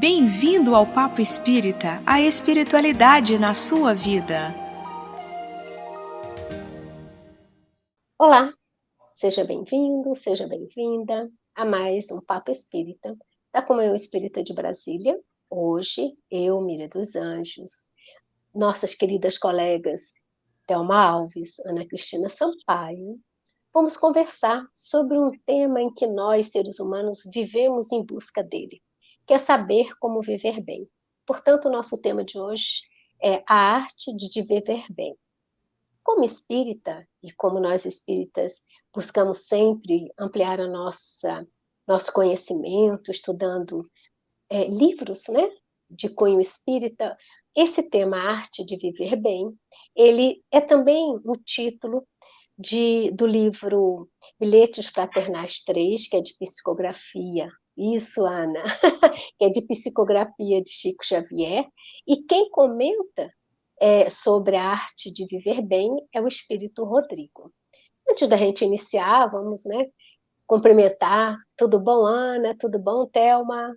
Bem-vindo ao Papo Espírita, a espiritualidade na sua vida. Olá, seja bem-vindo, seja bem-vinda a mais um Papo Espírita, da Comunhão Espírita de Brasília. Hoje, eu, Miriam dos Anjos, nossas queridas colegas Thelma Alves, Ana Cristina Sampaio, vamos conversar sobre um tema em que nós, seres humanos, vivemos em busca dele, que é saber como viver bem. Portanto, o nosso tema de hoje é a arte de viver bem. Como espírita, e como nós espíritas buscamos sempre ampliar nosso conhecimento, estudando livros, né, de cunho espírita, esse tema, arte de viver bem, ele é também o título do livro Bilhetes Fraternais 3, que é de psicografia. Isso, Ana, que é de psicografia de Chico Xavier, e quem comenta sobre a arte de viver bem é o Espírito Rodrigo. Antes da gente iniciar, vamos, né, cumprimentar. Tudo bom, Ana? Tudo bom, Thelma?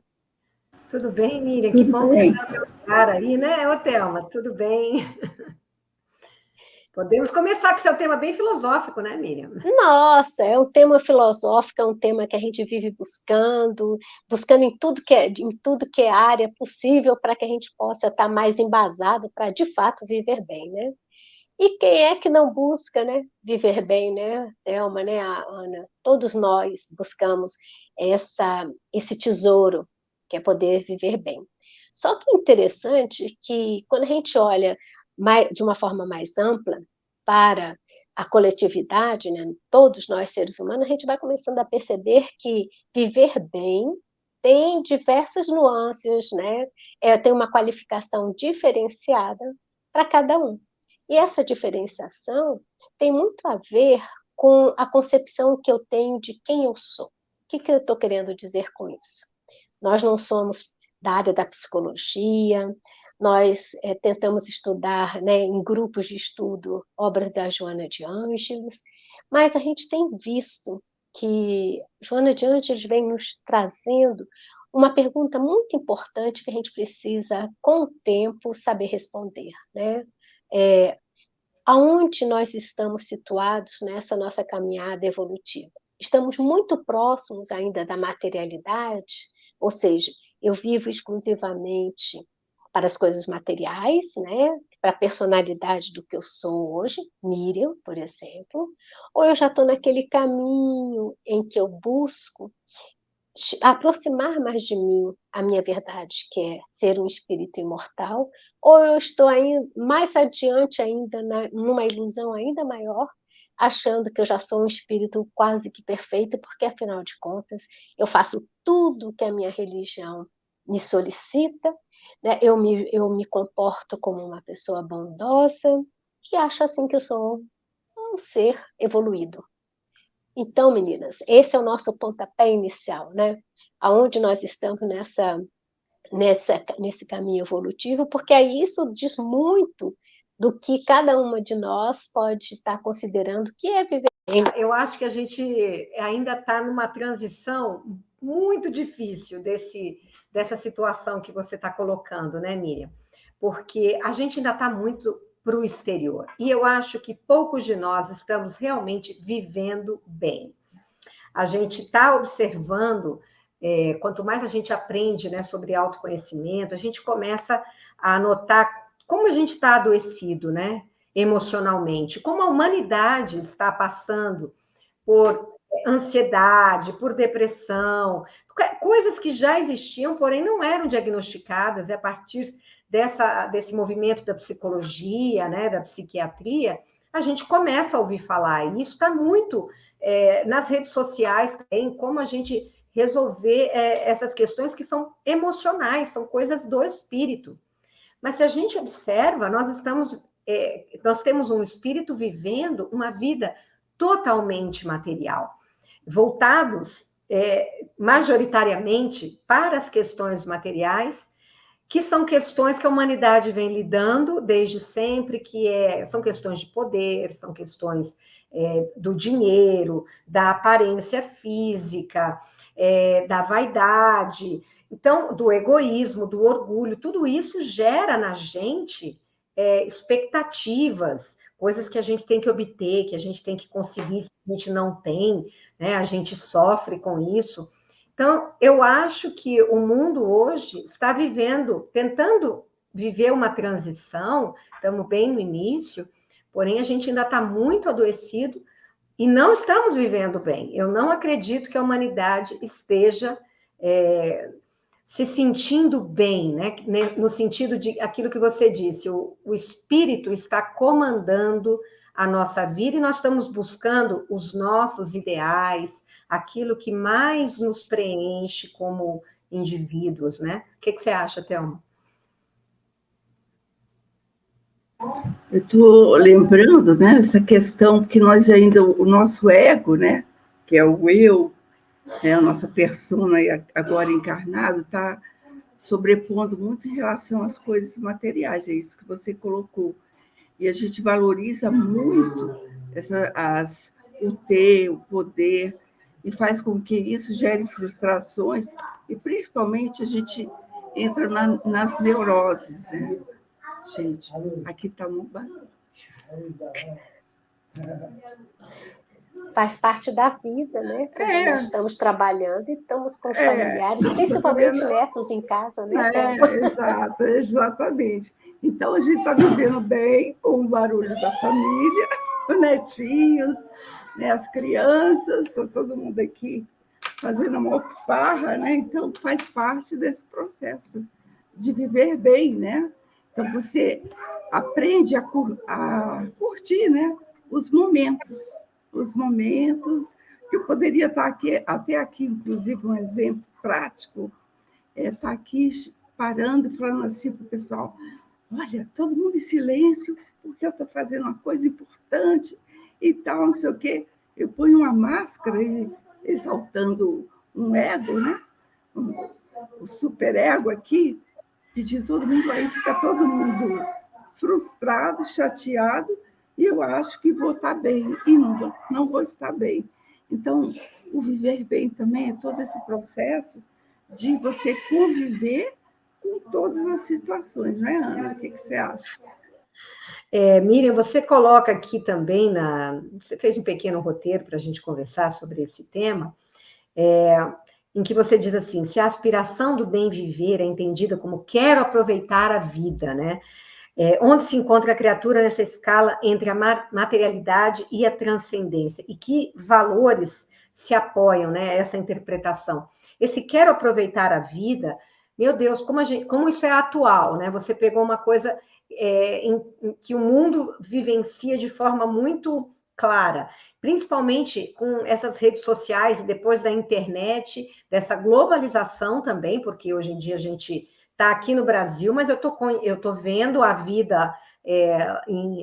Tudo bem, Miriam? Que bom que você está no lugar aí, né? Ô, Thelma, tudo bem? Podemos começar, que esse é um tema bem filosófico, né, Miriam? Nossa, é um tema filosófico, é um tema que a gente vive buscando em tudo que é área possível para que a gente possa estar mais embasado para, de fato, viver bem, né? E quem é que não busca, né, viver bem, né, Thelma, né, Ana? Todos nós buscamos esse tesouro, que é poder viver bem. Só que é interessante que, quando a gente olha de uma forma mais ampla para a coletividade, né, todos nós seres humanos, a gente vai começando a perceber que viver bem tem diversas nuances, né? Tem uma qualificação diferenciada para cada um. E essa diferenciação tem muito a ver com a concepção que eu tenho de quem eu sou. O que eu estou querendo dizer com isso? Nós não somos da área da psicologia, nós tentamos estudar, né, em grupos de estudo obras da Joana de Ângeles, mas a gente tem visto que Joana de Ângeles vem nos trazendo uma pergunta muito importante que a gente precisa, com o tempo, saber responder, né? Aonde nós estamos situados nessa nossa caminhada evolutiva? Estamos muito próximos ainda da materialidade, ou seja, eu vivo exclusivamente para as coisas materiais, né? Para a personalidade do que eu sou hoje, Miriam, por exemplo, ou eu já estou naquele caminho em que eu busco aproximar mais de mim a minha verdade, que é ser um espírito imortal, ou eu estou ainda mais adiante ainda numa ilusão ainda maior, achando que eu já sou um espírito quase que perfeito, porque afinal de contas eu faço tudo que a minha religião me solicita, né? Eu me comporto como uma pessoa bondosa e acho assim que eu sou um ser evoluído. Então, meninas, esse é o nosso pontapé inicial, né? Aonde nós estamos nesse caminho evolutivo, porque aí isso diz muito do que cada uma de nós pode estar considerando que é viver bem. Eu acho que a gente ainda está numa transição muito difícil dessa situação que você está colocando, né, Miriam? Porque a gente ainda está muito para o exterior. E eu acho que poucos de nós estamos realmente vivendo bem. A gente está observando, quanto mais a gente aprende, né, sobre autoconhecimento, a gente começa a notar como a gente está adoecido, né, emocionalmente, como a humanidade está passando por ansiedade, por depressão, coisas que já existiam, porém não eram diagnosticadas, a partir desse movimento da psicologia, né, da psiquiatria, a gente começa a ouvir falar, e isso está muito nas redes sociais também, como a gente resolver essas questões que são emocionais, são coisas do espírito. Mas se a gente observa, nós temos um espírito vivendo uma vida totalmente material, voltados majoritariamente para as questões materiais, que são questões que a humanidade vem lidando desde sempre, são questões de poder, são questões do dinheiro, da aparência física, da vaidade. Então, do egoísmo, do orgulho, tudo isso gera na gente expectativas, coisas que a gente tem que obter, que a gente tem que conseguir, se a gente não tem, né? A gente sofre com isso. Então, eu acho que o mundo hoje está tentando viver uma transição, estamos bem no início, porém a gente ainda está muito adoecido e não estamos vivendo bem. Eu não acredito que a humanidade esteja se sentindo bem, né? No sentido de aquilo que você disse, o espírito está comandando a nossa vida e nós estamos buscando os nossos ideais, aquilo que mais nos preenche como indivíduos, né? O que você acha, Thelma? Eu estou lembrando, né, essa questão que nós ainda, o nosso ego, né, que é o eu, a nossa persona agora encarnado, está sobrepondo muito em relação às coisas materiais, é isso que você colocou. E a gente valoriza muito o ter, o poder, e faz com que isso gere frustrações, e principalmente a gente entra nas neuroses, né? Gente, aqui está um barulho. Faz parte da vida, né? Quando nós estamos trabalhando e estamos com os familiares, principalmente netos em casa, né? Exato, exatamente. Então, a gente está vivendo bem com o barulho da família, os netinhos, né, as crianças, está todo mundo aqui fazendo uma farra, né? Então, faz parte desse processo de viver bem, né? Então, você aprende a curtir, né, os momentos, que eu poderia estar aqui, até aqui, inclusive, um exemplo prático, estar aqui parando e falando assim para o pessoal, olha, todo mundo em silêncio, porque eu estou fazendo uma coisa importante e tal, não sei o quê. Eu ponho uma máscara exaltando um ego, né? O superego aqui, pedindo todo mundo, aí fica todo mundo frustrado, chateado, e eu acho que vou estar bem, e não vou estar bem. Então, o viver bem também é todo esse processo de você conviver com todas as situações, não é, Ana? O que você acha? Miriam, você coloca aqui também, você fez um pequeno roteiro para a gente conversar sobre esse tema, em que você diz assim, se a aspiração do bem viver é entendida como quero aproveitar a vida, né? Onde se encontra a criatura nessa escala entre a materialidade e a transcendência, e que valores se apoiam, né, essa interpretação. Esse quero aproveitar a vida, meu Deus, como isso é atual, né? Você pegou uma coisa em que o mundo vivencia de forma muito clara, principalmente com essas redes sociais e depois da internet, dessa globalização também, porque hoje em dia a gente está aqui no Brasil, mas eu tô vendo a vida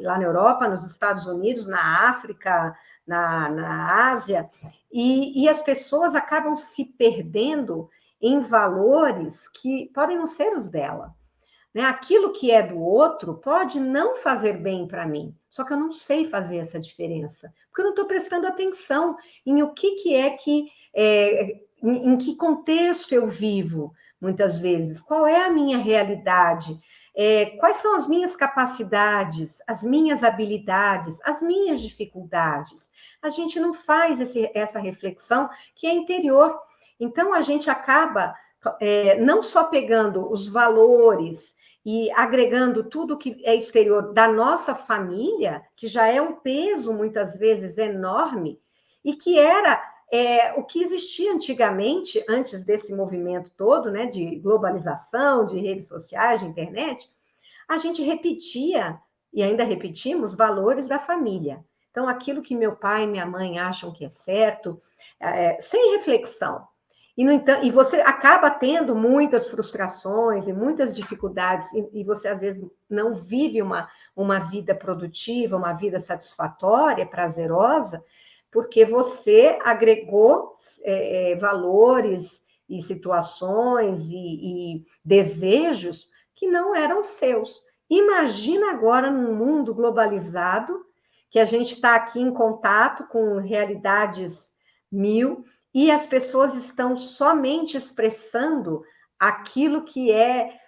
lá na Europa, nos Estados Unidos, na África, na Ásia, e as pessoas acabam se perdendo em valores que podem não ser os dela. Né? Aquilo que é do outro pode não fazer bem para mim, só que eu não sei fazer essa diferença, porque eu não estou prestando atenção em o que é que, em que contexto eu vivo, muitas vezes, qual é a minha realidade, quais são as minhas capacidades, as minhas habilidades, as minhas dificuldades. A gente não faz essa reflexão que é interior. Então, a gente acaba não só pegando os valores e agregando tudo que é exterior da nossa família, que já é um peso, muitas vezes, enorme, e que era o que existia antigamente, antes desse movimento todo, né, de globalização, de redes sociais, de internet, a gente repetia, e ainda repetimos, valores da família. Então, aquilo que meu pai e minha mãe acham que é certo, sem reflexão. E, no entanto, você acaba tendo muitas frustrações e muitas dificuldades, e você, às vezes, não vive uma vida produtiva, uma vida satisfatória, prazerosa, porque você agregou valores e situações e desejos que não eram seus. Imagina agora num mundo globalizado, que a gente está aqui em contato com realidades mil, e as pessoas estão somente expressando aquilo que é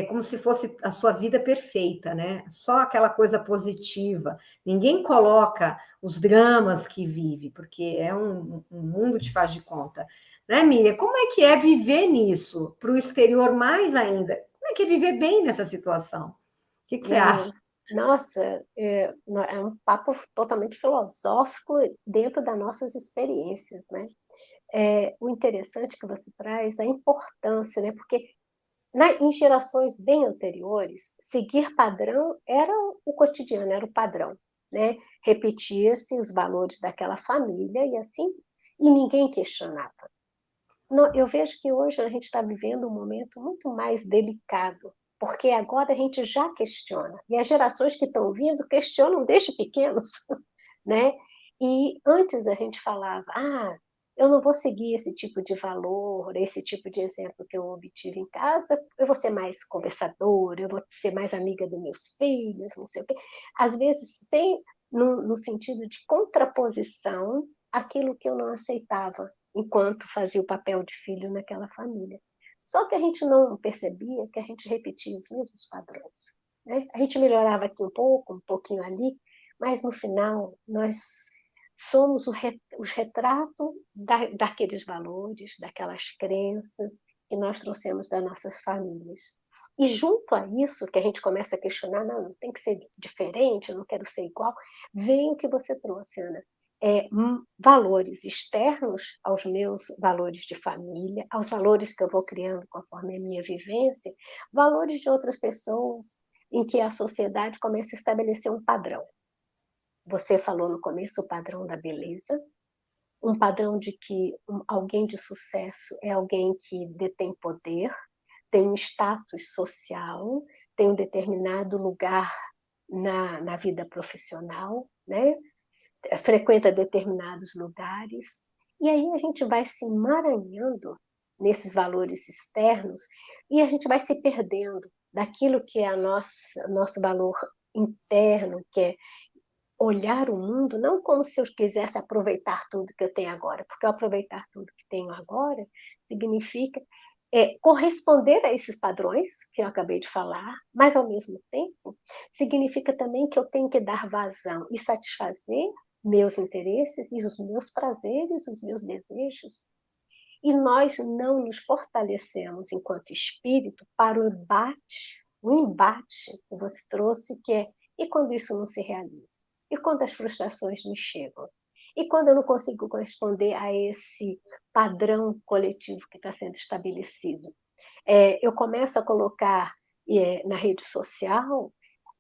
como se fosse a sua vida perfeita, né? Só aquela coisa positiva. Ninguém coloca os dramas que vive, porque é um mundo de faz de conta. Né, Miriam? Como é que é viver nisso? Para o exterior mais ainda. Como é que é viver bem nessa situação? O que você acha? Nossa, é um papo totalmente filosófico dentro das nossas experiências, né? O interessante que você traz é a importância, né? Porque em gerações bem anteriores, seguir padrão era o cotidiano, era o padrão, né? Repetia-se os valores daquela família e assim, e ninguém questionava. Eu vejo que hoje a gente está vivendo um momento muito mais delicado, porque agora a gente já questiona, e as gerações que estão vindo questionam desde pequenos, né? E antes a gente falava, eu não vou seguir esse tipo de valor, esse tipo de exemplo que eu obtive em casa, eu vou ser mais conversadora, eu vou ser mais amiga dos meus filhos, não sei o quê. Às vezes, no sentido de contraposição àquilo que eu não aceitava enquanto fazia o papel de filho naquela família. Só que a gente não percebia que a gente repetia os mesmos padrões, né? A gente melhorava aqui um pouco, um pouquinho ali, mas no final nós somos o retrato daqueles valores, daquelas crenças que nós trouxemos das nossas famílias. E junto a isso, que a gente começa a questionar, não tem que ser diferente, eu não quero ser igual, vem o que você trouxe, Ana. Valores externos aos meus valores de família, aos valores que eu vou criando conforme a minha vivência, valores de outras pessoas, em que a sociedade começa a estabelecer um padrão. Você falou no começo o padrão da beleza, um padrão de que alguém de sucesso é alguém que detém poder, tem um status social, tem um determinado lugar na vida profissional, né? Frequenta determinados lugares, e aí a gente vai se emaranhando nesses valores externos e a gente vai se perdendo daquilo que é nosso valor interno, que é olhar o mundo não como se eu quisesse aproveitar tudo que eu tenho agora, porque aproveitar tudo que tenho agora significa corresponder a esses padrões que eu acabei de falar, mas ao mesmo tempo significa também que eu tenho que dar vazão e satisfazer meus interesses e os meus prazeres, os meus desejos. E nós não nos fortalecemos enquanto espírito para o embate que você trouxe, que é e quando isso não se realiza? E quando as frustrações me chegam? E quando eu não consigo corresponder a esse padrão coletivo que está sendo estabelecido? Eu começo a colocar na rede social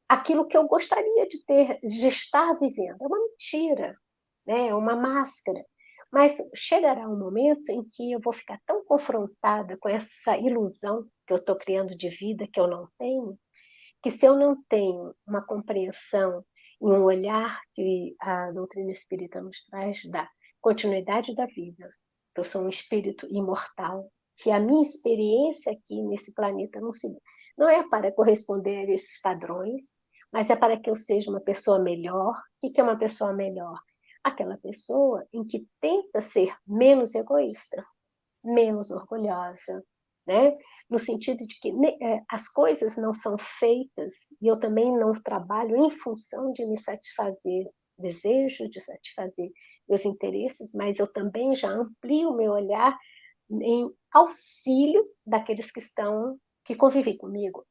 aquilo que eu gostaria de estar vivendo. É uma mentira, né? É uma máscara. Mas chegará um momento em que eu vou ficar tão confrontada com essa ilusão que eu estou criando de vida que eu não tenho, que se eu não tenho uma compreensão e um olhar que a doutrina espírita nos traz da continuidade da vida, que eu sou um espírito imortal, que a minha experiência aqui nesse planeta não é para corresponder a esses padrões, mas é para que eu seja uma pessoa melhor. O que é uma pessoa melhor? Aquela pessoa em que tenta ser menos egoísta, menos orgulhosa, né? No sentido de que as coisas não são feitas, e eu também não trabalho em função de me satisfazer desejos, de satisfazer meus interesses, mas eu também já amplio o meu olhar em auxílio daqueles que convivem comigo,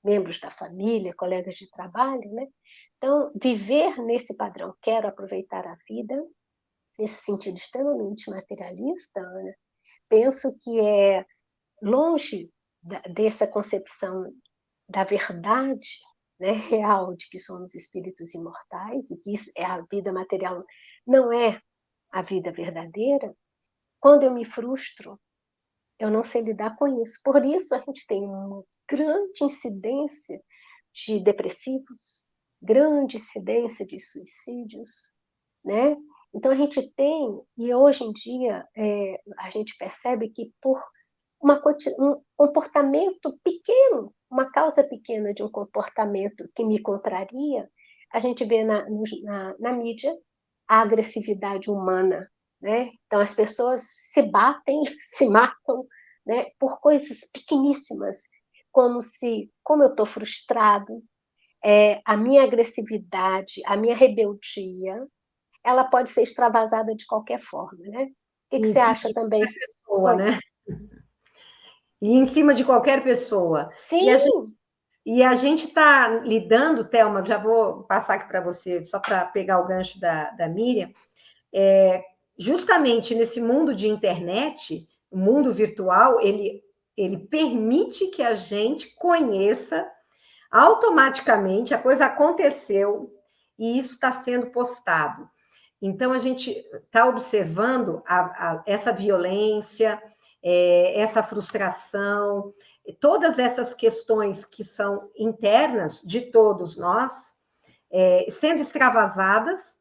membros da família, colegas de trabalho, né? Então, viver nesse padrão, quero aproveitar a vida, nesse sentido extremamente materialista, Ana, penso que é longe dessa concepção da verdade, né, real de que somos espíritos imortais e que isso é a vida material, não é a vida verdadeira. Quando eu me frustro, eu não sei lidar com isso. Por isso a gente tem uma grande incidência de depressivos, grande incidência de suicídios, né? Então a gente tem, e hoje em dia a gente percebe que por um comportamento pequeno, uma causa pequena de um comportamento que me contraria, a gente vê na mídia a agressividade humana, né? Então as pessoas se batem, se matam, né, por coisas pequeníssimas, como eu estou frustrado, a minha agressividade, a minha rebeldia, ela pode ser extravasada de qualquer forma, né? O que Em você cima acha de também? qualquer pessoa, né? E em cima de qualquer pessoa. Sim. E a gente está lidando, Thelma, já vou passar aqui para você, só para pegar o gancho da Miriam, justamente nesse mundo de internet, o mundo virtual, ele permite que a gente conheça automaticamente, a coisa aconteceu e isso está sendo postado. Então, a gente está observando essa violência, essa frustração, todas essas questões que são internas de todos nós, sendo extravasadas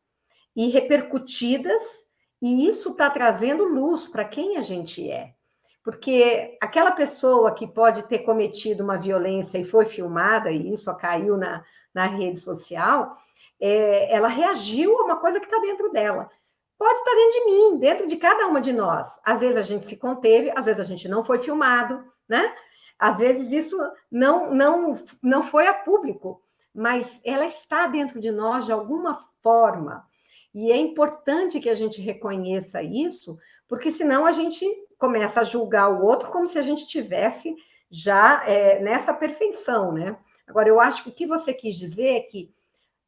e repercutidas, e isso está trazendo luz para quem a gente é. Porque aquela pessoa que pode ter cometido uma violência e foi filmada, e isso caiu na rede social, ela reagiu a uma coisa que está dentro dela. Pode estar dentro de mim, dentro de cada uma de nós. Às vezes a gente se conteve, às vezes a gente não foi filmado, né? Às vezes isso não foi a público, mas ela está dentro de nós de alguma forma. E é importante que a gente reconheça isso, porque senão a gente começa a julgar o outro como se a gente tivesse já nessa perfeição, né? Agora, eu acho que o que você quis dizer é que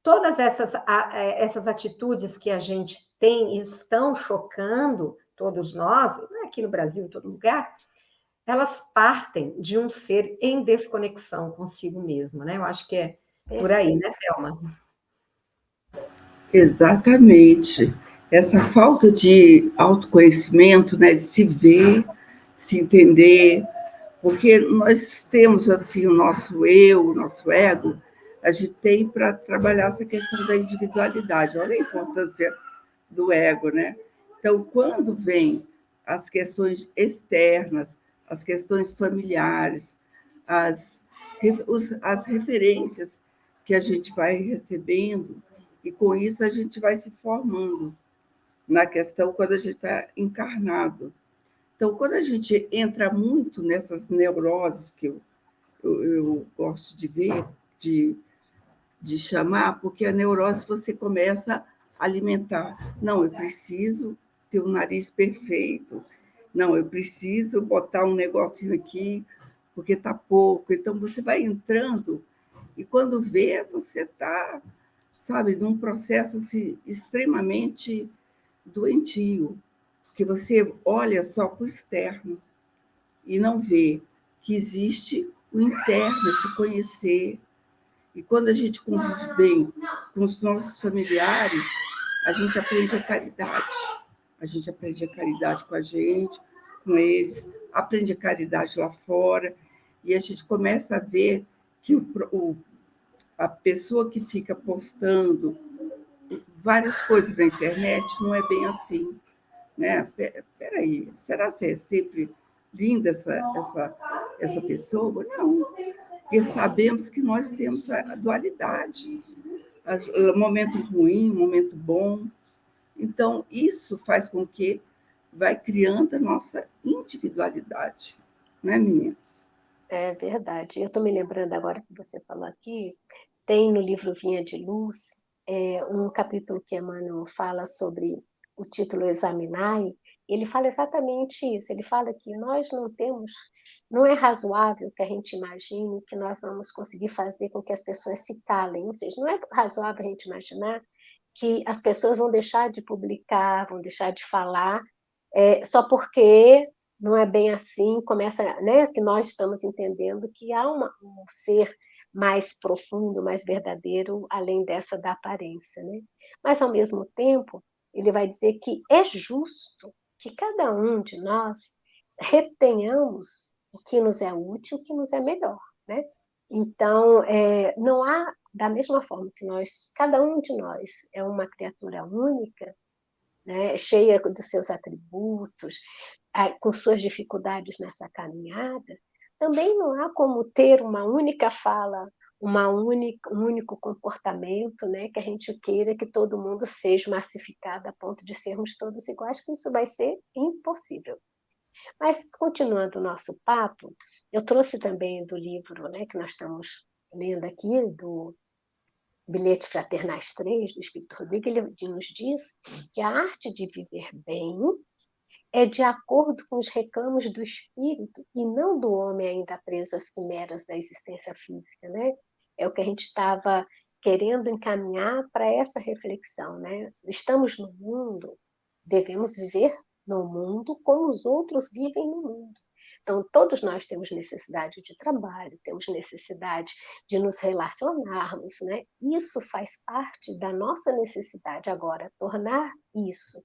todas essas atitudes que a gente tem e estão chocando todos nós, aqui no Brasil, em todo lugar, elas partem de um ser em desconexão consigo mesmo, né? Eu acho que é por aí, né, Thelma? Exatamente. Essa falta de autoconhecimento, né, de se ver, se entender, porque nós temos assim o nosso eu, o nosso ego, a gente tem para trabalhar essa questão da individualidade. Olha a importância do ego, né? Então, quando vem as questões externas, as questões familiares, as, as referências que a gente vai recebendo, e com isso a gente vai se formando na questão quando a gente está encarnado. Então, quando a gente entra muito nessas neuroses que eu gosto de ver, de chamar, porque a neurose você começa a alimentar. Não, eu preciso ter um nariz perfeito. Não, eu preciso botar um negocinho aqui, porque está pouco. Então, você vai entrando e, quando vê, você está, sabe, num processo assim, extremamente doentio, que você olha só para o externo e não vê que existe o interno, se conhecer. E quando a gente convive bem com os nossos familiares, a gente aprende a caridade. A gente aprende a caridade com a gente, com eles, aprende a caridade lá fora, e a gente começa a ver que a pessoa que fica postando várias coisas na internet não é bem assim, né? Peraí, será que é sempre linda essa pessoa? Não, porque sabemos que nós temos a dualidade, o momento ruim, o momento bom. Então, isso faz com que vai criando a nossa individualidade, né, meninas? É verdade. Eu estou me lembrando agora que você falou aqui, tem no livro Vinha de Luz, um capítulo que Emmanuel fala sobre o título Examinai. Ele fala exatamente isso. Ele fala que nós não temos, não é razoável que a gente imagine que nós vamos conseguir fazer com que as pessoas se calem. Ou seja, não é razoável a gente imaginar que as pessoas vão deixar de publicar, vão deixar de falar, só porque não é bem assim, começa, né, que nós estamos entendendo que há um ser mais profundo, mais verdadeiro, além dessa da aparência, né? Mas, ao mesmo tempo, ele vai dizer que é justo que cada um de nós retenhamos o que nos é útil, o que nos é melhor, né? Então, não há, da mesma forma que cada um de nós é uma criatura única, né, cheia dos seus atributos, com suas dificuldades nessa caminhada, também não há como ter uma única fala, um único comportamento, né, que a gente queira que todo mundo seja massificado a ponto de sermos todos iguais, que isso vai ser impossível. Mas, continuando o nosso papo, eu trouxe também do livro, né, que nós estamos lendo aqui, do Bilhetes Fraternais 3, do Espírito Rodrigo, ele nos diz que a arte de viver bem é de acordo com os reclamos do espírito e não do homem ainda preso às quimeras da existência física, né? É o que a gente estava querendo encaminhar para essa reflexão, né? Estamos no mundo, devemos viver no mundo como os outros vivem no mundo. Então, todos nós temos necessidade de trabalho, temos necessidade de nos relacionarmos, né? Isso faz parte da nossa necessidade. Agora, tornar isso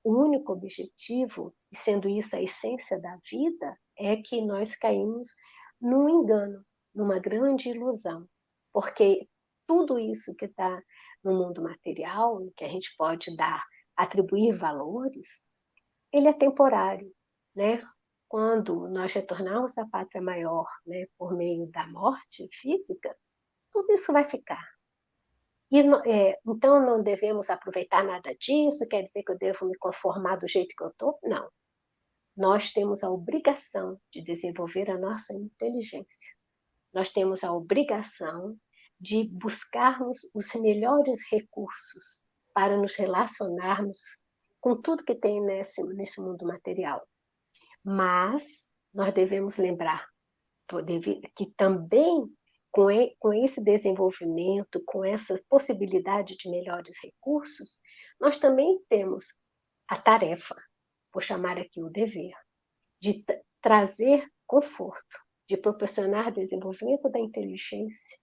o único objetivo, e sendo isso a essência da vida, é que nós caímos num engano, numa grande ilusão. Porque tudo isso que está no mundo material, que a gente pode atribuir valores, ele é temporário, né? Quando nós retornarmos à pátria maior, né, por meio da morte física, tudo isso vai ficar. Então, não devemos aproveitar nada disso, quer dizer que eu devo me conformar do jeito que eu estou? Não. Nós temos a obrigação de desenvolver a nossa inteligência. Nós temos a obrigação de buscarmos os melhores recursos para nos relacionarmos com tudo que tem nesse mundo material. Mas nós devemos lembrar que também com esse desenvolvimento, com essa possibilidade de melhores recursos, nós também temos a tarefa, vou chamar aqui o dever, de trazer conforto, de proporcionar desenvolvimento da inteligência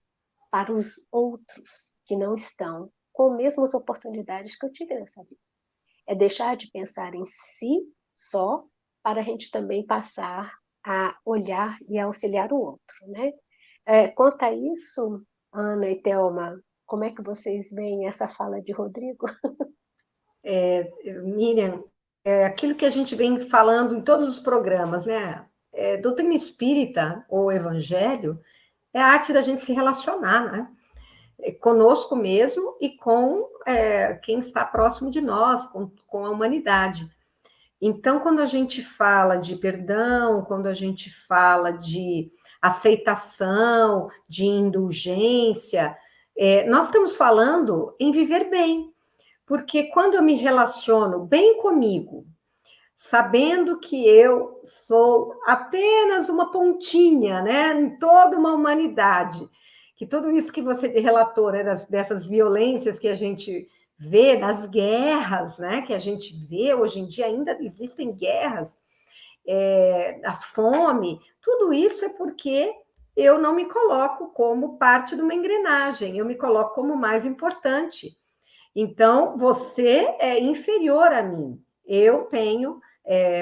para os outros que não estão com as mesmas oportunidades que eu tive nessa vida. É deixar de pensar em si só, para a gente também passar a olhar e a auxiliar o outro, né? Quanto a isso, Ana e Thelma, como é que vocês veem essa fala de Rodrigo? Miriam, aquilo que a gente vem falando em todos os programas, né? Doutrina espírita ou evangelho é a arte da gente se relacionar, né? Conosco mesmo e com quem está próximo de nós, com a humanidade. Então, quando a gente fala de perdão, quando a gente fala de aceitação, de indulgência, nós estamos falando em viver bem, porque quando eu me relaciono bem comigo, sabendo que eu sou apenas uma pontinha, né, em toda uma humanidade, que tudo isso que você relatou, né, dessas violências que a gente vê, das guerras, né, que a gente vê, hoje em dia ainda existem guerras, a fome, tudo isso é porque eu não me coloco como parte de uma engrenagem, eu me coloco como mais importante. Então, você é inferior a mim, eu tenho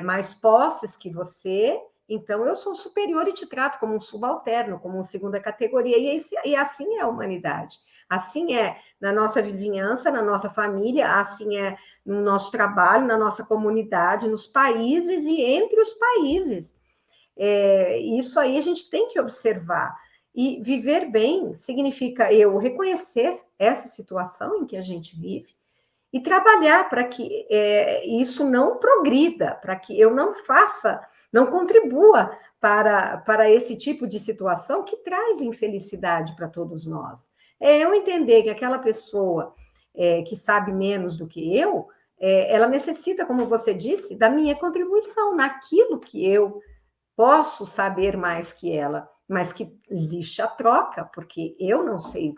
mais posses que você, então eu sou superior e te trato como um subalterno, como uma segunda categoria, e assim é a humanidade. Assim é na nossa vizinhança, na nossa família, assim é no nosso trabalho, na nossa comunidade, nos países e entre os países. Isso aí a gente tem que observar. E viver bem significa eu reconhecer essa situação em que a gente vive e trabalhar para que isso não progrida, para que eu não contribua para esse tipo de situação que traz infelicidade para todos nós. Eu entender que aquela pessoa que sabe menos do que eu, ela necessita, como você disse, da minha contribuição naquilo que eu posso saber mais que ela, mas que existe a troca, porque eu não sei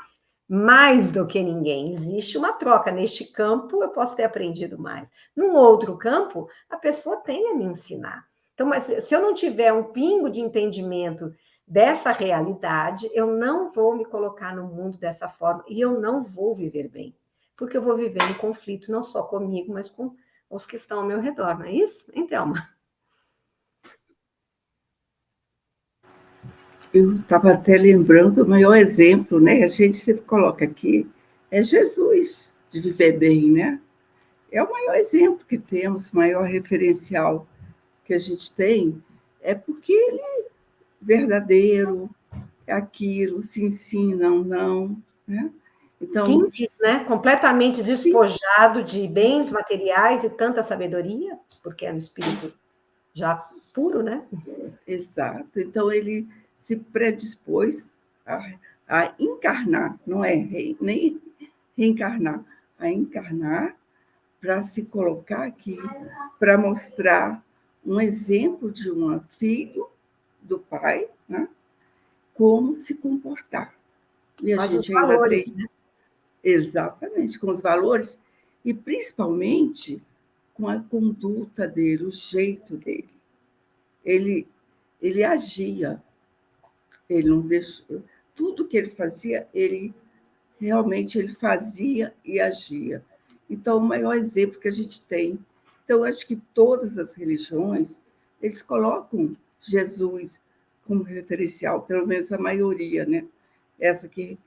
mais do que ninguém. Existe uma troca. Neste campo, eu posso ter aprendido mais. Num outro campo, a pessoa tem a me ensinar. Então, mas se eu não tiver um pingo de entendimento dessa realidade, eu não vou me colocar no mundo dessa forma e eu não vou viver bem, porque eu vou viver em conflito não só comigo, mas com os que estão ao meu redor, não é isso? Então, eu estava até lembrando, o maior exemplo, né? A gente sempre coloca aqui, é Jesus, de viver bem, né? É o maior exemplo que temos, o maior referencial que a gente tem, é porque ele é verdadeiro, é aquilo, sim, sim, não, não, né? Então, simples, né? Completamente despojado de bens materiais e tanta sabedoria, porque é no espírito já puro, né? Exato. Então, ele se predispôs a encarnar, não é nem reencarnar, a encarnar para se colocar aqui, para mostrar um exemplo de um filho do pai, né? Como se comportar. E a Mas os gente ainda valores, tem, né? exatamente, com os valores, e principalmente com a conduta dele, o jeito dele. Ele, ele agia, ele não deixou. Tudo que ele fazia, ele realmente ele fazia e agia. Então, o maior exemplo que a gente tem. Então, acho que todas as religiões, eles colocam Jesus como referencial, pelo menos a maioria, né? Essa que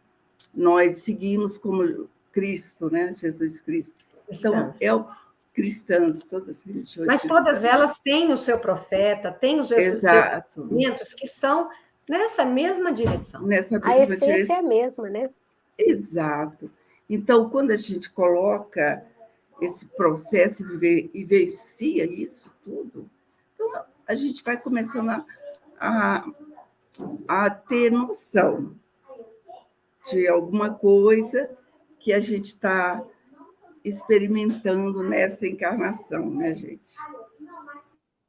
nós seguimos como Cristo, né? Jesus Cristo. Então, Cristãs. é o cristãs, todas as religiões Mas todas cristãs. elas têm o seu profeta, têm os seus Exato, ensinamentos que são nessa mesma direção. nessa A mesma essência é a direção. mesma, né? Exato. Então, quando a gente coloca esse processo e vivencia isso tudo, então a gente vai começando a, a ter noção de alguma coisa que a gente está experimentando nessa encarnação, né, gente?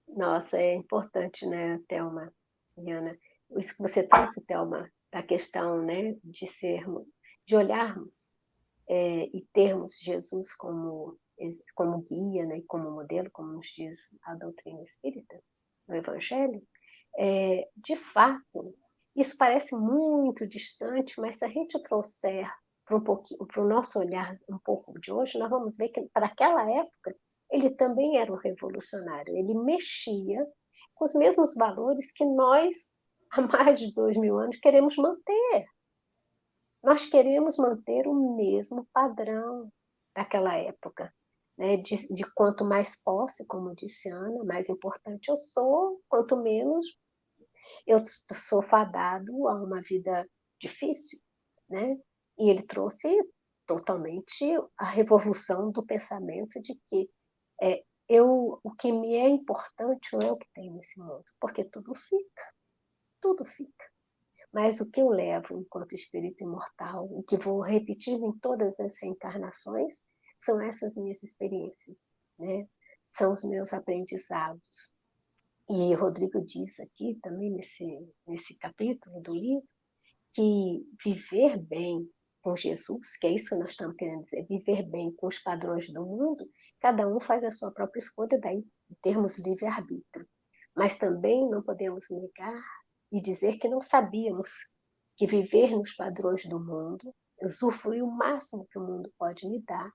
Nossa, é importante, né, Thelma e Ana? Isso que você trouxe, Thelma, da questão, né, de olharmos e termos Jesus como guia, né, e como modelo, como nos diz a doutrina espírita, no Evangelho. De fato, isso parece muito distante, mas se a gente trouxer para o nosso olhar um pouco de hoje, nós vamos ver que para aquela época ele também era um revolucionário. Ele mexia com os mesmos valores que nós, há mais de 2000 anos, queremos manter. Nós queremos manter o mesmo padrão daquela época, né? De quanto mais posse, como disse Ana, mais importante eu sou, quanto menos eu sou fadado a uma vida difícil, né? E ele trouxe totalmente a revolução do pensamento de que o que me é importante não é o que tem nesse mundo, porque tudo fica. Mas o que eu levo enquanto espírito imortal e que vou repetindo em todas as reencarnações são essas minhas experiências, né? São os meus aprendizados. E Rodrigo diz aqui também nesse capítulo do livro que viver bem com Jesus, que é isso que nós estamos querendo dizer, viver bem com os padrões do mundo, cada um faz a sua própria escolha, daí em termos livre-arbítrio. Mas também não podemos negar e dizer que não sabíamos que viver nos padrões do mundo, usufruir o máximo que o mundo pode me dar,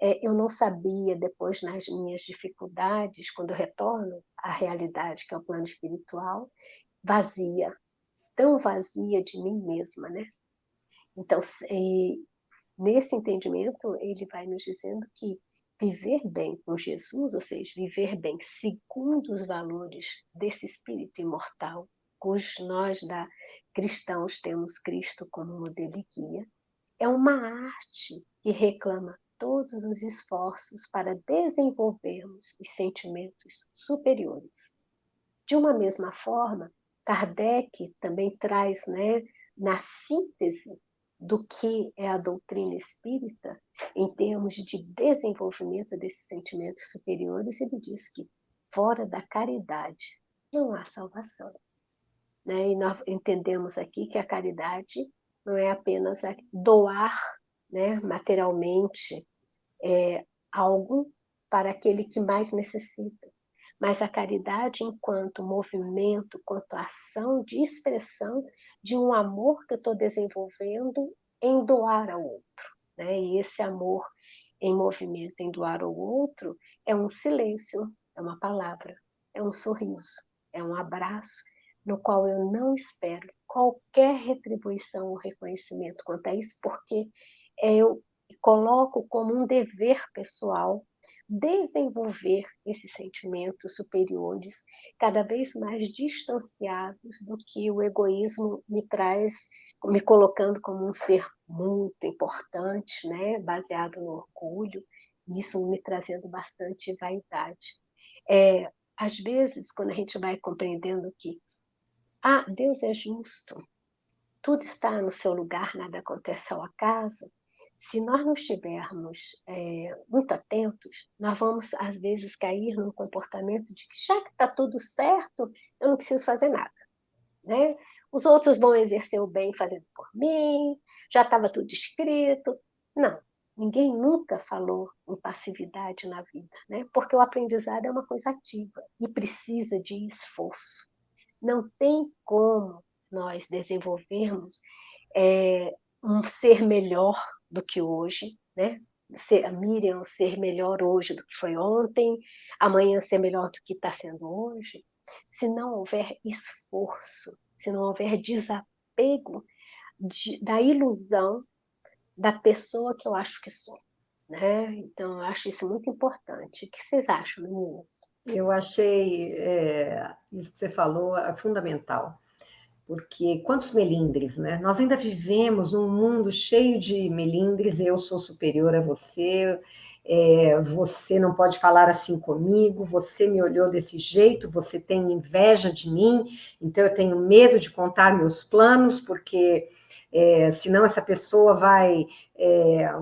eu não sabia, depois nas minhas dificuldades, quando eu retorno à realidade, que é o plano espiritual, vazia, tão vazia de mim mesma, né? Então, nesse entendimento, ele vai nos dizendo que viver bem com Jesus, ou seja, viver bem segundo os valores desse espírito imortal, cujos nós cristãos temos Cristo como modelo e guia, é uma arte que reclama todos os esforços para desenvolvermos os sentimentos superiores. De uma mesma forma, Kardec também traz, né, na síntese do que é a doutrina espírita, em termos de desenvolvimento desses sentimentos superiores, ele diz que fora da caridade não há salvação. Né? E nós entendemos aqui que a caridade não é apenas doar, né, materialmente algo para aquele que mais necessita, mas a caridade enquanto movimento, enquanto ação de expressão de um amor que eu estou desenvolvendo em doar ao outro. Né? E esse amor em movimento, em doar ao outro, é um silêncio, é uma palavra, é um sorriso, é um abraço, no qual eu não espero qualquer retribuição ou reconhecimento quanto a isso, porque eu coloco como um dever pessoal desenvolver esses sentimentos superiores, cada vez mais distanciados do que o egoísmo me traz, me colocando como um ser muito importante, né, baseado no orgulho, isso me trazendo bastante vaidade. às vezes, quando a gente vai compreendendo que Deus é justo, tudo está no seu lugar, nada acontece ao acaso, se nós não estivermos muito atentos, nós vamos, às vezes, cair num comportamento de que, já que está tudo certo, eu não preciso fazer nada, né? Os outros vão exercer o bem fazendo por mim, já estava tudo escrito. Não, ninguém nunca falou em passividade na vida, né? Porque o aprendizado é uma coisa ativa e precisa de esforço. Não tem como nós desenvolvermos um ser melhor do que hoje, né? A Miriam ser melhor hoje do que foi ontem, amanhã ser melhor do que está sendo hoje, se não houver esforço, se não houver desapego da ilusão da pessoa que eu acho que sou, né? Então, eu acho isso muito importante. O que vocês acham, meninas? Eu achei isso que você falou fundamental, porque quantos melindres, né? Nós ainda vivemos num mundo cheio de melindres. Eu sou superior a você, você não pode falar assim comigo, você me olhou desse jeito, você tem inveja de mim, então eu tenho medo de contar meus planos, porque senão essa pessoa vai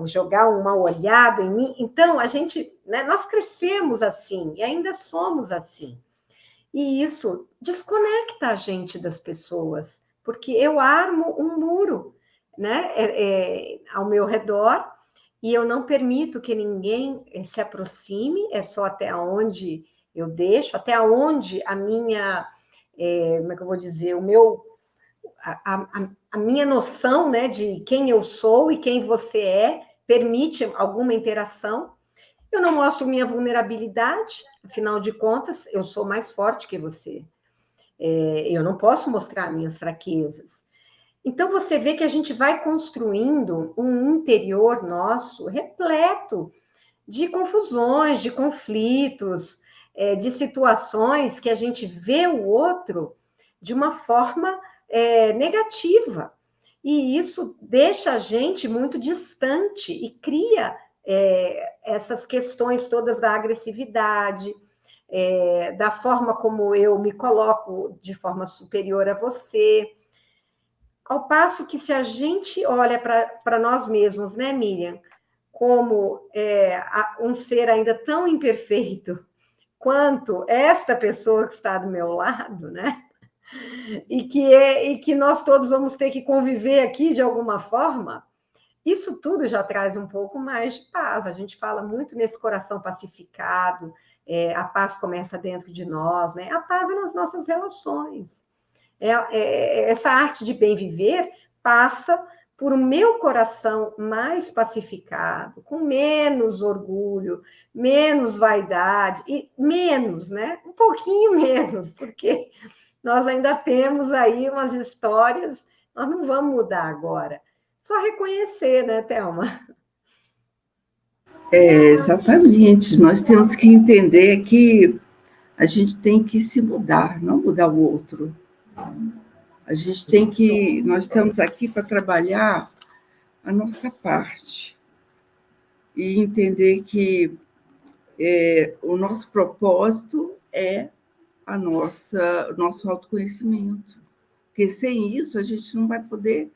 jogar um mal olhado em mim. Então, a gente, né, nós crescemos assim e ainda somos assim. E isso desconecta a gente das pessoas, porque eu armo um muro, né, ao meu redor, e eu não permito que ninguém se aproxime, é só até onde eu deixo, até onde a minha, como é que eu vou dizer, a minha noção, né, de quem eu sou e quem você permite alguma interação. Eu não mostro minha vulnerabilidade, afinal de contas, eu sou mais forte que você. Eu não posso mostrar minhas fraquezas. Então, você vê que a gente vai construindo um interior nosso repleto de confusões, de conflitos, de situações que a gente vê o outro de uma forma negativa. E isso deixa a gente muito distante e cria essas questões todas da agressividade, da forma como eu me coloco de forma superior a você. Ao passo que, se a gente olha para nós mesmos, né, Miriam, como um ser ainda tão imperfeito quanto esta pessoa que está do meu lado, né? E que nós todos vamos ter que conviver aqui de alguma forma, isso tudo já traz um pouco mais de paz. A gente fala muito nesse coração pacificado, a paz começa dentro de nós, né? A paz é nas nossas relações. Essa arte de bem viver passa por o meu coração mais pacificado, com menos orgulho, menos vaidade, e menos, né? Um pouquinho menos, porque nós ainda temos aí umas histórias, nós não vamos mudar agora. Só reconhecer, né, Thelma? Exatamente. Nós temos que entender que a gente tem que se mudar, não mudar o outro. Nós estamos aqui para trabalhar a nossa parte e entender que o nosso propósito é o nosso autoconhecimento. Porque sem isso a gente não vai poder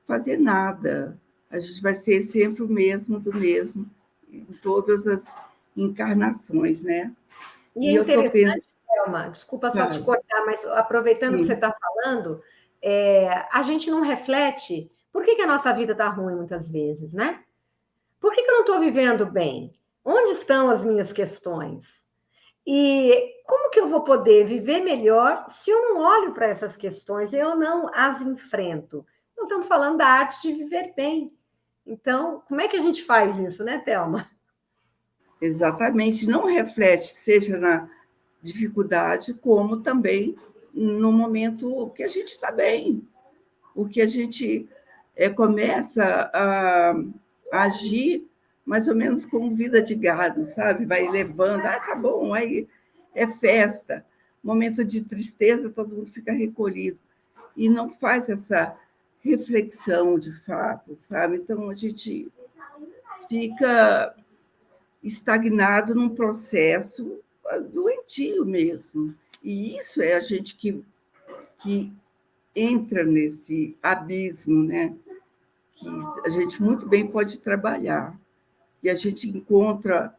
fazer nada. A gente vai ser sempre o mesmo do mesmo em todas as encarnações, né? E é interessante, Thelma, desculpa só te cortar, mas aproveitando Sim. que você está falando, a gente não reflete por que a nossa vida está ruim muitas vezes, né? Por que eu não estou vivendo bem? Onde estão as minhas questões? E como que eu vou poder viver melhor se eu não olho para essas questões e eu não as enfrento? Não estamos falando da arte de viver bem. Então, como é que a gente faz isso, né, Thelma? Exatamente. Não reflete, seja na dificuldade, como também no momento que a gente está bem. O que a gente começa a agir mais ou menos como vida de gado, sabe? Vai levando, tá bom, aí é festa. Momento de tristeza, todo mundo fica recolhido. E não faz essa reflexão de fato, sabe? Então, a gente fica estagnado num processo doentio mesmo. E isso é a gente que entra nesse abismo, né? Que a gente muito bem pode trabalhar. E a gente encontra,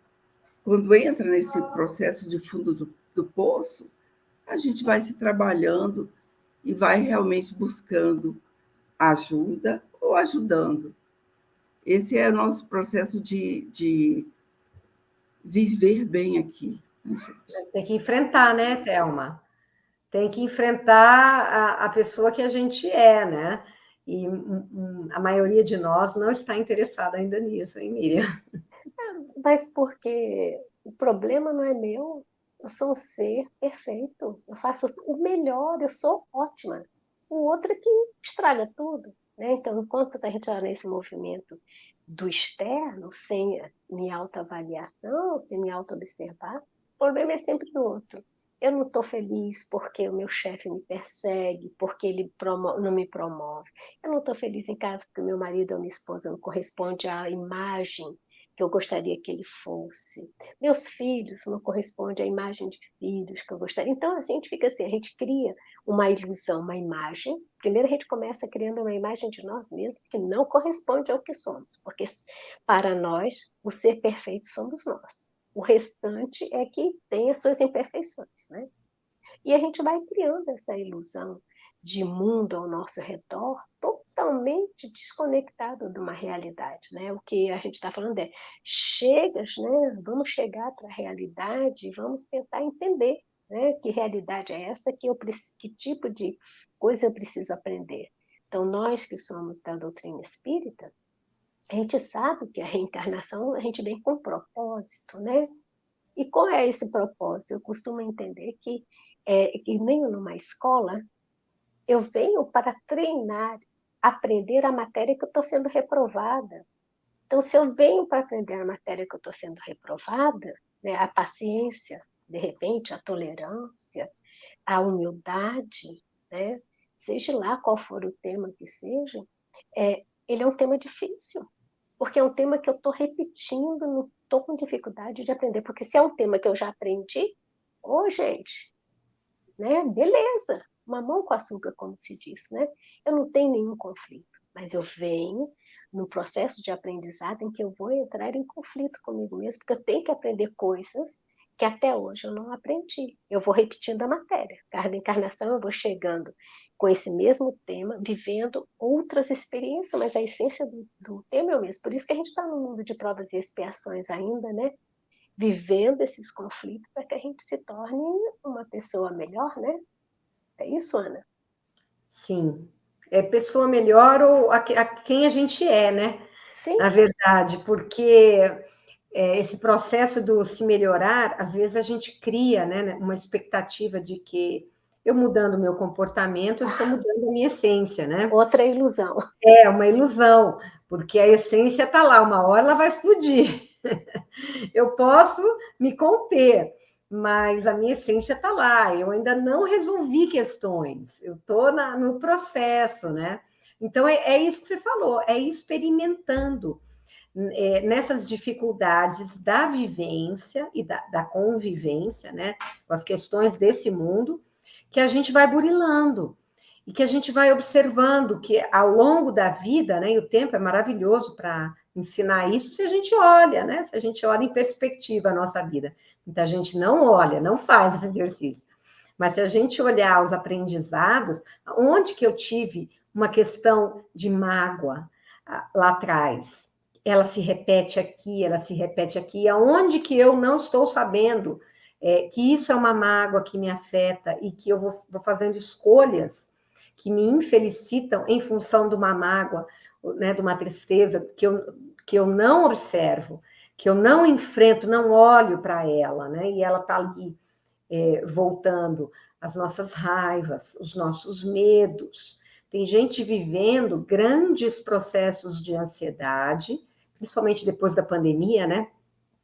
quando entra nesse processo de fundo do poço, a gente vai se trabalhando e vai realmente buscando ajuda ou ajudando. Esse é o nosso processo de viver bem aqui, né, gente? Tem que enfrentar, né, Thelma? Tem que enfrentar a pessoa que a gente é, né? E a maioria de nós não está interessada ainda nisso, hein, Miriam? Mas porque o problema não é meu, eu sou um ser perfeito, eu faço o melhor, eu sou ótima. O outro é que estraga tudo, né? Então, enquanto a gente está nesse movimento do externo, sem minha autoavaliação, sem me auto-observar, o problema é sempre do outro. Eu não estou feliz porque o meu chefe me persegue, porque ele não me promove. Eu não estou feliz em casa porque o meu marido ou minha esposa não corresponde à imagem que eu gostaria que ele fosse. Meus filhos não correspondem à imagem de filhos que eu gostaria. Então, assim, a gente fica assim, a gente cria uma ilusão, uma imagem. Primeiro a gente começa criando uma imagem de nós mesmos que não corresponde ao que somos, porque para nós, o ser perfeito somos nós. O restante é que tem as suas imperfeições, né? E a gente vai criando essa ilusão de mundo ao nosso redor totalmente desconectado de uma realidade, né? O que a gente está falando é, né? Vamos chegar para a realidade, vamos tentar entender, né? Que realidade é essa, que tipo de coisa eu preciso aprender. Então, nós que somos da doutrina espírita, a gente sabe que a reencarnação a gente vem com propósito, né? E qual é esse propósito? Eu costumo entender que nem numa escola, eu venho para treinar, aprender a matéria que eu estou sendo reprovada. Então, se eu venho para aprender a matéria que eu estou sendo reprovada, né, a paciência, de repente, a tolerância, a humildade, né, seja lá qual for o tema que seja, ele é um tema difícil, porque é um tema que eu estou repetindo, não estou com dificuldade de aprender, porque se é um tema que eu já aprendi, gente, né, beleza, mamão com açúcar, como se diz, né? Eu não tenho nenhum conflito, mas eu venho no processo de aprendizado em que eu vou entrar em conflito comigo mesmo, porque eu tenho que aprender coisas que até hoje eu não aprendi. Eu vou repetindo a matéria. Cada encarnação eu vou chegando com esse mesmo tema, vivendo outras experiências, mas a essência do tema é o mesmo. Por isso que a gente está no mundo de provas e expiações ainda, né? Vivendo esses conflitos para que a gente se torne uma pessoa melhor, né? É isso, Ana? Sim. É pessoa melhor ou a quem a gente é, né? Sim. Na verdade, porque esse processo do se melhorar, às vezes a gente cria, né, uma expectativa de que eu mudando o meu comportamento, eu estou mudando a minha essência, né? Outra ilusão. É uma ilusão, porque a essência está lá, uma hora ela vai explodir. Eu posso me conter, mas a minha essência está lá, eu ainda não resolvi questões, eu estou no processo, né? Então, é isso que você falou, é experimentando nessas dificuldades da vivência e da convivência, né? Com as questões desse mundo, que a gente vai burilando e que a gente vai observando que ao longo da vida, né? E o tempo é maravilhoso para ensinar isso se a gente olha, né? Se a gente olha em perspectiva a nossa vida. Muita gente não olha, não faz esse exercício. Mas se a gente olhar os aprendizados, onde que eu tive uma questão de mágoa lá atrás, ela se repete aqui, ela se repete aqui, aonde que eu não estou sabendo que isso é uma mágoa que me afeta e que eu vou fazendo escolhas que me infelicitam em função de uma mágoa, né, de uma tristeza que eu não observo, que eu não enfrento, não olho para ela, né, e ela está ali voltando as nossas raivas, os nossos medos. Tem gente vivendo grandes processos de ansiedade, principalmente depois da pandemia, né?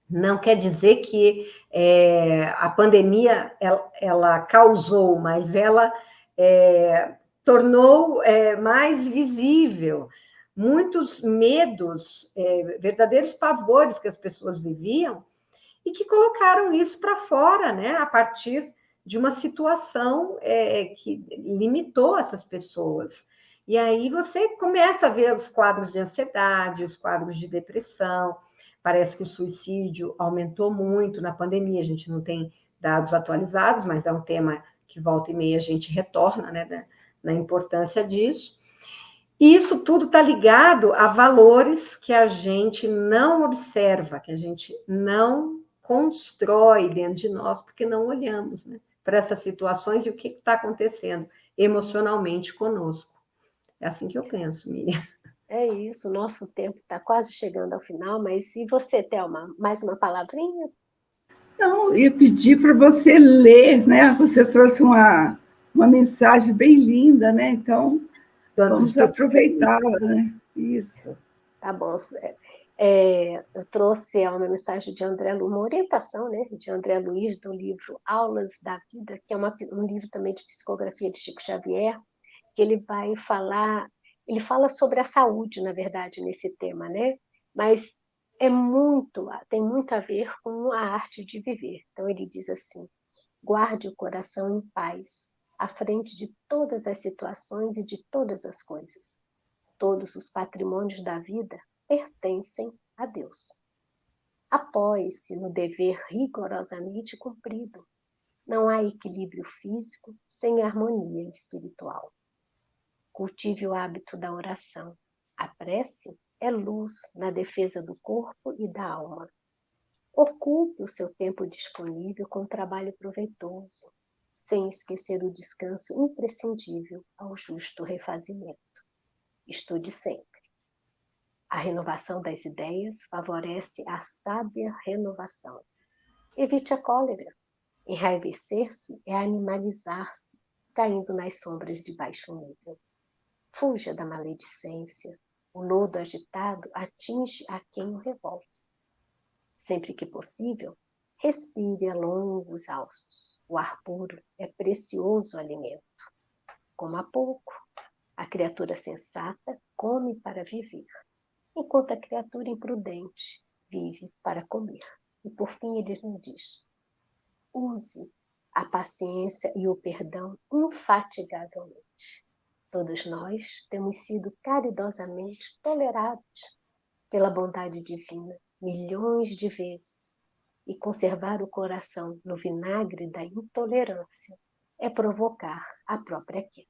Não quer dizer que a pandemia ela causou, mas ela tornou mais visível muitos medos, verdadeiros pavores que as pessoas viviam, e que colocaram isso para fora, né, a partir de uma situação que limitou essas pessoas. E aí você começa a ver os quadros de ansiedade, os quadros de depressão. Parece que o suicídio aumentou muito na pandemia. A gente não tem dados atualizados, mas é um tema que volta e meia a gente retorna, né, na importância disso. E isso tudo está ligado a valores que a gente não observa, que a gente não constrói dentro de nós, porque não olhamos, né, para essas situações e o que está acontecendo emocionalmente conosco. É assim que eu penso, Miriam. É isso, nosso tempo está quase chegando ao final, mas e você, Thelma? Mais uma palavrinha? Não, ia pedir para você ler, né? Você trouxe uma mensagem bem linda, né? Então, vamos aproveitá-la, né? Isso. Tá bom. Eu trouxe uma mensagem de André Luiz, uma orientação, né, de André Luiz, do livro Aulas da Vida, que é um livro também de psicografia de Chico Xavier, que ele fala sobre a saúde, na verdade, nesse tema, né? Mas tem muito a ver com a arte de viver. Então ele diz assim: guarde o coração em paz, à frente de todas as situações e de todas as coisas. Todos os patrimônios da vida pertencem a Deus. Apoie-se no dever rigorosamente cumprido. Não há equilíbrio físico sem harmonia espiritual. Cultive o hábito da oração. A prece é luz na defesa do corpo e da alma. Ocupe o seu tempo disponível com trabalho proveitoso, sem esquecer o descanso imprescindível ao justo refazimento. Estude sempre. A renovação das ideias favorece a sábia renovação. Evite a cólera. Enraivecer-se é animalizar-se, caindo nas sombras de baixo nível. Fuja da maledicência. O lodo agitado atinge a quem o revolve. Sempre que possível, respire a longos haustos. O ar puro é precioso alimento. Coma pouco. A criatura sensata come para viver, enquanto a criatura imprudente vive para comer. E por fim ele nos diz: use a paciência e o perdão infatigavelmente. Todos nós temos sido caridosamente tolerados pela bondade divina milhões de vezes, e conservar o coração no vinagre da intolerância é provocar a própria queda.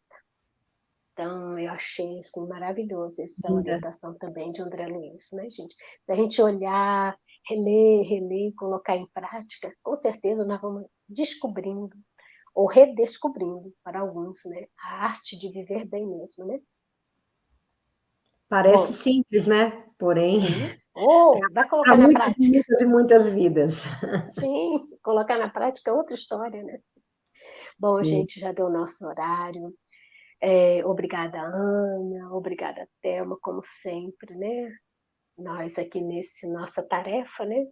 Então, eu achei assim, maravilhoso essa orientação também de André Luiz, né, gente? Se a gente olhar, reler, colocar em prática, com certeza nós vamos descobrindo ou redescobrindo para alguns, né, a arte de viver bem mesmo, né? Parece simples, né? Porém, vai colocar para na muitas, prática. muitas e muitas vidas. Sim, colocar na prática é outra história, né? Bom, gente, já deu o nosso horário. Obrigada, Ana, obrigada, Thelma, como sempre, né? Nós aqui nossa tarefa, né?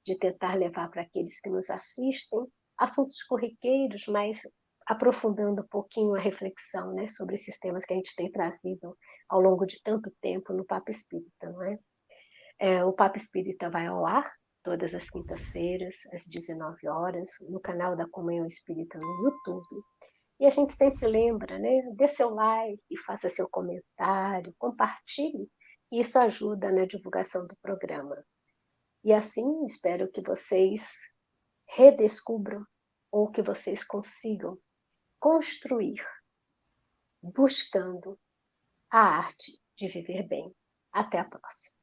De tentar levar para aqueles que nos assistem assuntos corriqueiros, mas aprofundando um pouquinho a reflexão, né? Sobre esses temas que a gente tem trazido ao longo de tanto tempo no Papo Espírita, não é? O Papo Espírita vai ao ar todas as quintas-feiras, às 19 horas, no canal da Comunhão Espírita no YouTube. E a gente sempre lembra, né? Dê seu like, faça seu comentário, compartilhe, que isso ajuda na divulgação do programa. E assim, espero que vocês redescubram ou que vocês consigam construir, buscando a arte de viver bem. Até a próxima.